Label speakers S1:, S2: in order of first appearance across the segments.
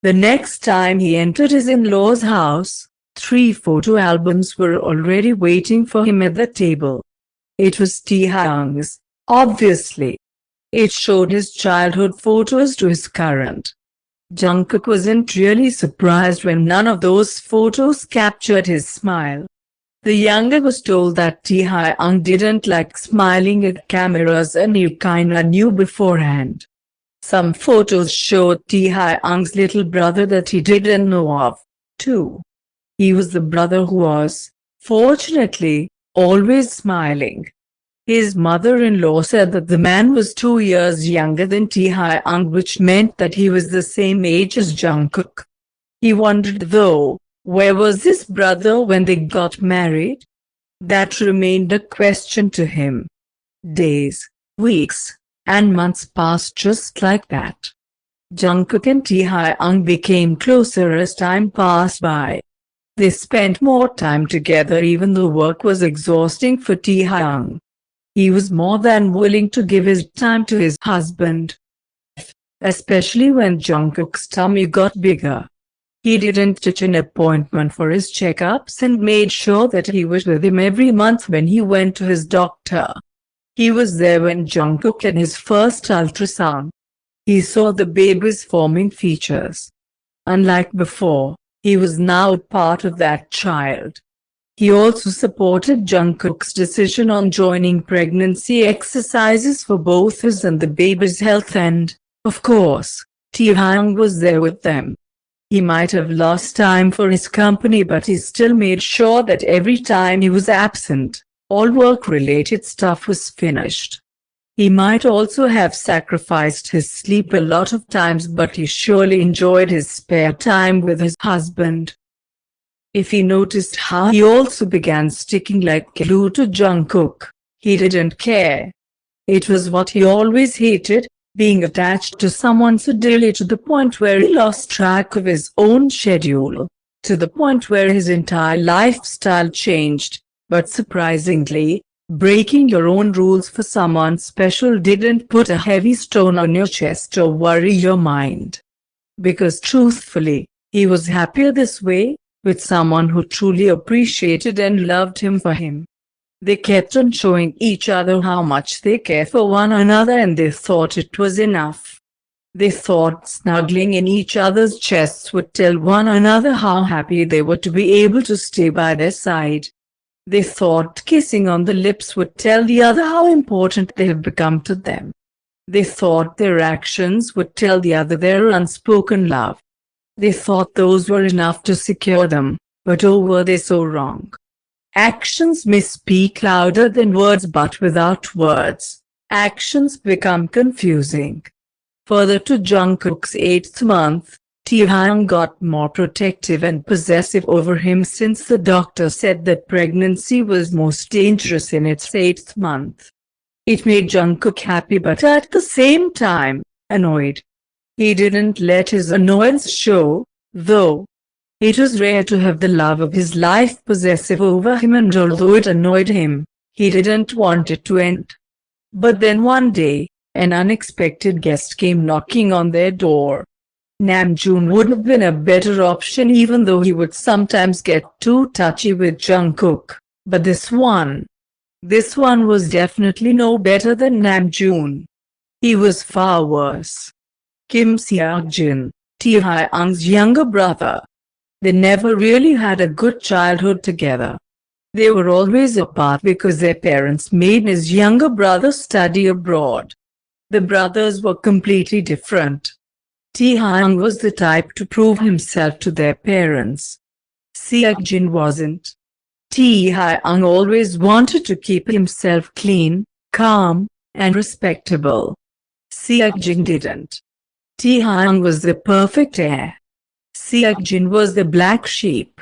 S1: The next time he entered his in-laws' house, 3 photo albums were already waiting for him at the table. It was Taehyung's, obviously. It showed his childhood photos to his current. Jungkook wasn't really surprised when none of those photos captured his smile. The younger was told that Taehyung didn't like smiling at cameras and he kinda knew beforehand. Some photos showed Taehyung's little brother that he didn't know of, too. He was the brother who was, fortunately, always smiling. His mother-in-law said that the man was 2 years younger than Taehyung, which meant that he was the same age as Jungkook. He wondered though, where was his brother when they got married? That remained a question to him. Days, weeks, and months passed just like that. Jungkook and Taehyung became closer as time passed by. They spent more time together even though work was exhausting for Taehyung. He was more than willing to give his time to his husband, especially when Jungkook's tummy got bigger. He didn't ditch an appointment for his checkups and made sure that he was with him every month when he went to his doctor. He was there when Jungkook had his first ultrasound. He saw the baby's forming features. Unlike before, he was now part of that child. He also supported Jungkook's decision on joining pregnancy exercises for both his and the baby's health and, of course, Taehyung was there with them. He might have lost time for his company, but he still made sure that every time he was absent, all work-related stuff was finished. He might also have sacrificed his sleep a lot of times, but he surely enjoyed his spare time with his husband. If he noticed how he also began sticking like glue to Jungkook, he didn't care. It was what he always hated, being attached to someone so dearly to the point where he lost track of his own schedule, to the point where his entire lifestyle changed. But surprisingly, breaking your own rules for someone special didn't put a heavy stone on your chest or worry your mind. Because truthfully, he was happier this way, with someone who truly appreciated and loved him for him. They kept on showing each other how much they care for one another, and they thought it was enough. They thought snuggling in each other's chests would tell one another how happy they were to be able to stay by their side. They thought kissing on the lips would tell the other how important they have become to them. They thought their actions would tell the other their unspoken love. They thought those were enough to secure them, but oh, were they so wrong. Actions may speak louder than words, but without words, actions become confusing. Further to Jungkook's 8th month, Taehyung got more protective and possessive over him since the doctor said that pregnancy was most dangerous in its 8th month. It made Jungkook happy but at the same time, annoyed. He didn't let his annoyance show, though. It was rare to have the love of his life possessive over him, and although it annoyed him, he didn't want it to end. But then one day, an unexpected guest came knocking on their door. Namjoon would have been a better option, even though he would sometimes get too touchy with Jungkook, but this one was definitely no better than Namjoon. He was far worse. Kim Seokjin, Taehyung's younger brother. They never really had a good childhood together. They were always apart because their parents made his younger brother study abroad. The brothers were completely different. Taehyung was the type to prove himself to their parents. Seokjin wasn't. Taehyung always wanted to keep himself clean, calm, and respectable. Seokjin didn't. Taehyung was the perfect heir. Seokjin was the black sheep.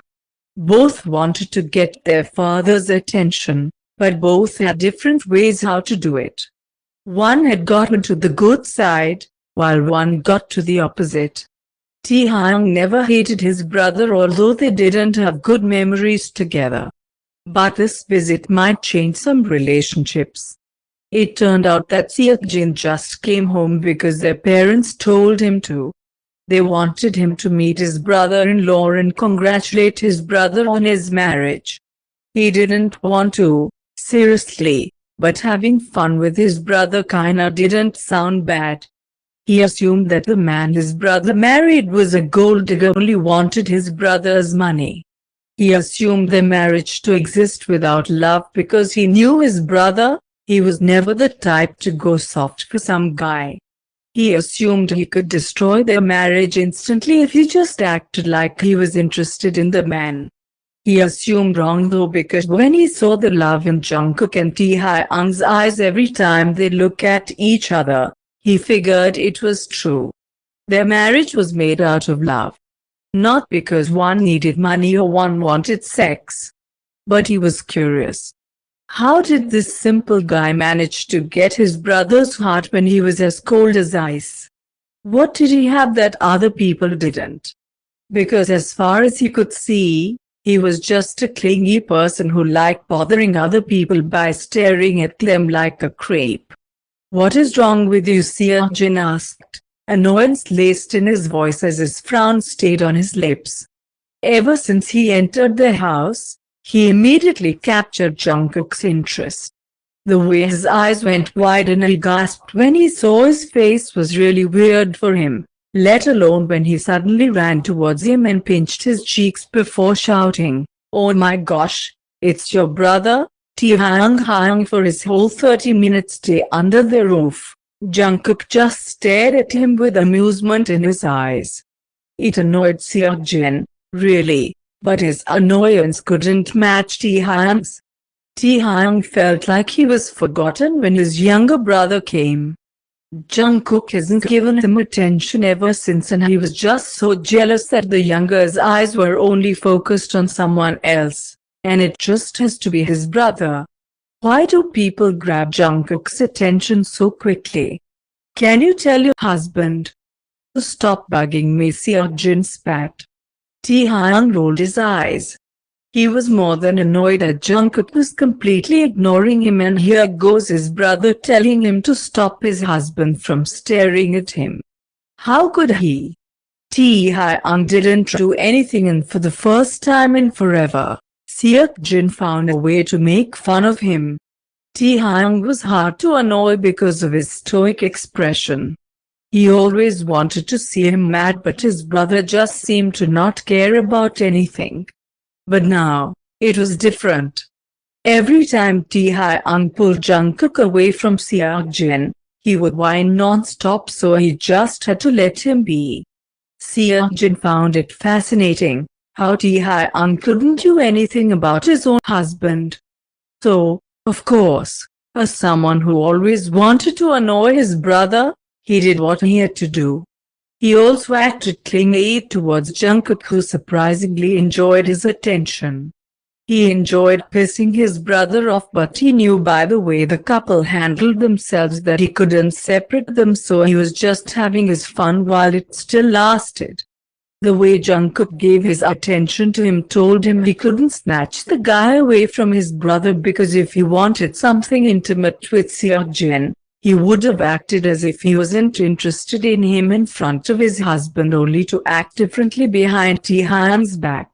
S1: Both wanted to get their father's attention, but both had different ways how to do it. One had gotten to the good side, while one got to the opposite. Taehyung never hated his brother, although they didn't have good memories together. But this visit might change some relationships. It turned out that Seokjin just came home because their parents told him to. They wanted him to meet his brother-in-law and congratulate his brother on his marriage. He didn't want to, seriously, but having fun with his brother kinda didn't sound bad. He assumed that the man his brother married was a gold digger who only wanted his brother's money. He assumed their marriage to exist without love because he knew his brother. He was never the type to go soft for some guy. He assumed he could destroy their marriage instantly if he just acted like he was interested in the man. He assumed wrong though, because when he saw the love in Jungkook and Taehyung's eyes every time they look at each other, he figured it was true. Their marriage was made out of love. Not because one needed money or one wanted sex. But he was curious. How did this simple guy manage to get his brother's heart when he was as cold as ice? What did he have that other people didn't? Because as far as he could see, he was just a clingy person who liked bothering other people by staring at them like a creep. "What is wrong with you?" Seokjin asked, annoyance laced in his voice as his frown stayed on his lips. Ever since he entered the house, he immediately captured Jungkook's interest. The way his eyes went wide and he gasped when he saw his face was really weird for him, let alone when he suddenly ran towards him and pinched his cheeks before shouting, "Oh my gosh, it's your brother, Taehyung." For his whole 30-minute stay under the roof, Jungkook just stared at him with amusement in his eyes. It annoyed Seokjin, really, but his annoyance couldn't match Taehyung's. Taehyung felt like he was forgotten when his younger brother came. Jungkook hasn't given him attention ever since, and he was just so jealous that the younger's eyes were only focused on someone else, and it just has to be his brother. Why do people grab Jungkook's attention so quickly? Can you tell your husband to stop bugging me? Seokjin spat. Taehyung rolled his eyes. He was more than annoyed that Jungkook was completely ignoring him, and here goes his brother telling him to stop his husband from staring at him. How could he? Taehyung didn't do anything, and for the first time in forever, Seokjin found a way to make fun of him. Taehyung was hard to annoy because of his stoic expression. He always wanted to see him mad, but his brother just seemed to not care about anything. But now, it was different. Every time Taehyung pulled Jungkook away from Seokjin, he would whine non-stop, so he just had to let him be. Seokjin found it fascinating how Taehyung couldn't do anything about his own husband. So, of course, as someone who always wanted to annoy his brother, he did what he had to do. He also acted clingy towards Jungkook, who surprisingly enjoyed his attention. He enjoyed pissing his brother off, but he knew by the way the couple handled themselves that he couldn't separate them, so he was just having his fun while it still lasted. The way Jungkook gave his attention to him told him he couldn't snatch the guy away from his brother, because if he wanted something intimate with Seokjin, he would have acted as if he wasn't interested in him in front of his husband, only to act differently behind Taehyung's back.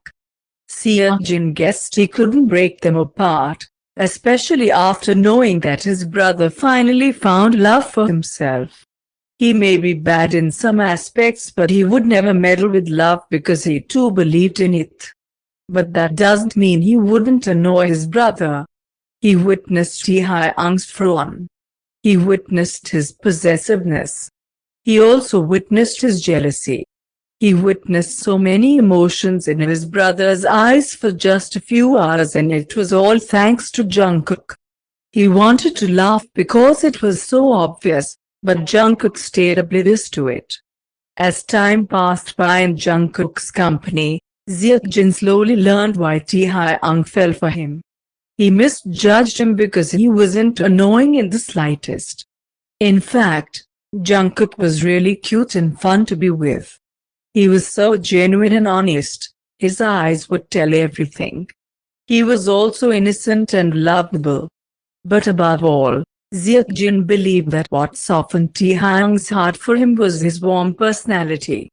S1: Seokjin guessed he couldn't break them apart, especially after knowing that his brother finally found love for himself. He may be bad in some aspects, but he would never meddle with love because he too believed in it. But that doesn't mean he wouldn't annoy his brother. He witnessed Taehyung's frown. He witnessed his possessiveness. He also witnessed his jealousy. He witnessed so many emotions in his brother's eyes for just a few hours, and it was all thanks to Jungkook. He wanted to laugh because it was so obvious, but Jungkook stayed oblivious to it. As time passed by in Jungkook's company, Seokjin slowly learned why Taehyung fell for him. He misjudged him because he wasn't annoying in the slightest. In fact, Jungkook was really cute and fun to be with. He was so genuine and honest, his eyes would tell everything. He was also innocent and lovable. But above all, Seokjin believed that what softened Taehyung's heart for him was his warm personality.